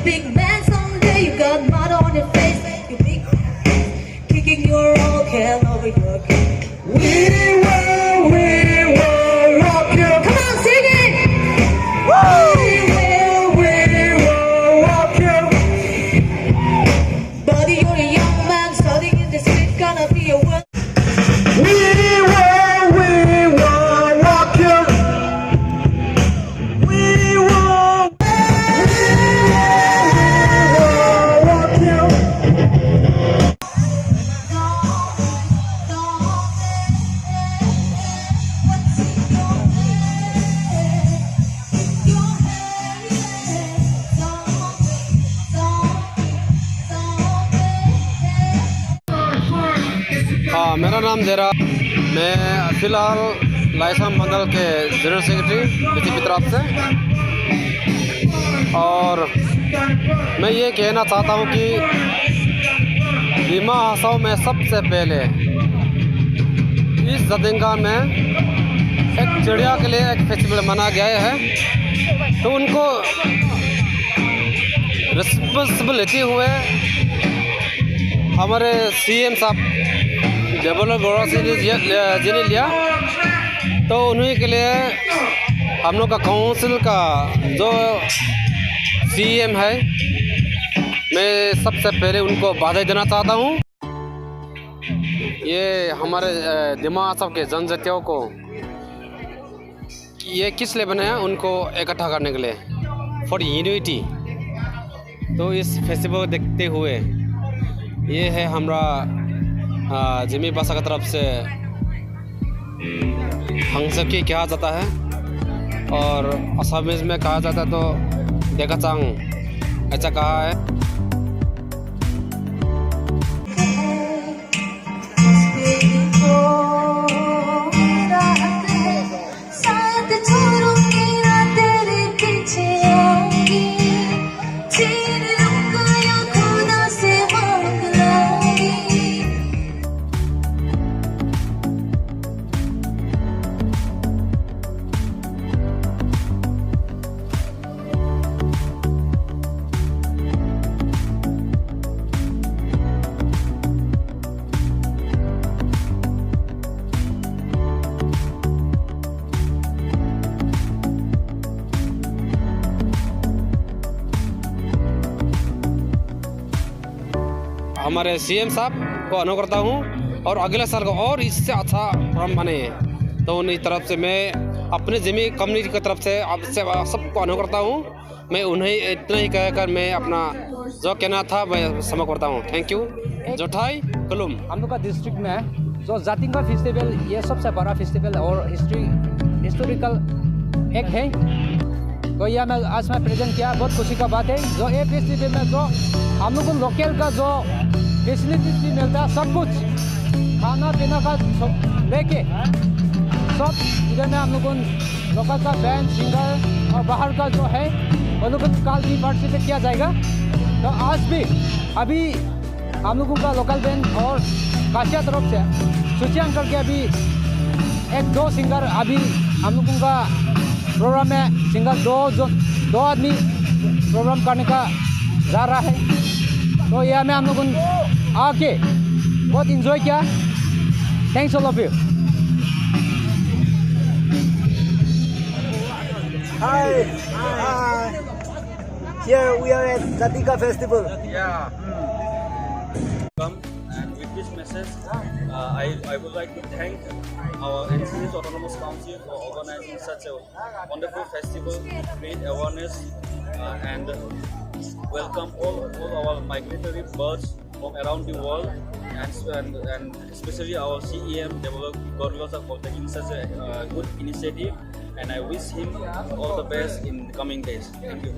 big man someday. You got mud on your face. You big kicking your own can over your kid. We will rock you. Come on, sing it. We will rock you. Buddy, you're a young man studying in the street, gonna be a world. We will rock you. We will rock you. मेरा नाम देरा। मैं फ़िलहाल लाइसम मंडल के general secretary BJP तरफ से, और मैं ये कहना चाहता हूँ कि दीमा हसाओ में सबसे पहले इस जतिंगा में एक चिड़िया के लिए एक फेस्टिवल मनाया गया है, तो उनको रिस्पॉन्सिबल लेते हुए हमारे सीएम साहब डेवलप जिन्हें लिया, तो उन्हीं के लिए हम लोग का काउंसिल का जो सीएम है, मैं सबसे पहले उनको बधाई देना चाहता हूँ। ये हमारे दिमा हसाओ के जनजातियों को ये किस लिए बने हैं, उनको इकट्ठा करने के लिए, फॉर यूनिटी। तो इस फेस्टिवल को देखते हुए ये है हमारा जिमी भाषा की तरफ से हंसकी कहा जाता है, और असमीज में कहा जाता है तो देखाचांग ऐसा कहा है। हमारे सीएम साहब को अनुरोध करता हूँ, और अगले साल को और इससे अच्छा प्रोग्राम बने, तो उन्हीं तरफ से मैं अपने जिमी कम्युनिटी की तरफ से आपसे सबको अनुरोध करता हूँ। मैं उन्हें इतना ही कहकर मैं अपना जो कहना था मैं समाप्त करता हूँ। Thank you. जोठाई कलुम। हम लोग का डिस्ट्रिक्ट में जो जातिंगा फेस्टिवल, ये सबसे बड़ा फेस्टिवल और हिस्टोरिकल एक है, तो यह मैं आज मैं प्रेजेंट किया, बहुत खुशी का बात है। जो ये फेस्टिवल में जो हम लोग को लोकल का जो फैसिलिटीज भी मिलता है, सब कुछ खाना पीना का लेके सब इधर में हम लोग को लोकल का बैंड सिंगर और बाहर का जो है वो लोग कल भी पार्टिसिपेट किया जाएगा। तो आज भी अभी हम लोगों का लोकल बैंड और काशिया तरफ से सूचना करके अभी एक दो सिंगर अभी हम लोगों का प्रोग्राम में सिंगर दो आदमी प्रोग्राम करने का जा रहा है। तो यह में हम लोगों ने आके बहुत इंजॉय किया। Thanks all of you. Hi. Here we are at Jatinga Festival. Yeah. Come and with this message, I would like to thank our NC's Autonomous Council for organizing such a wonderful festival, create awareness and welcome all our migratory birds from around the world, and especially our CEM developers for taking such a good initiative, and I wish him all the best in the coming days. Thank you.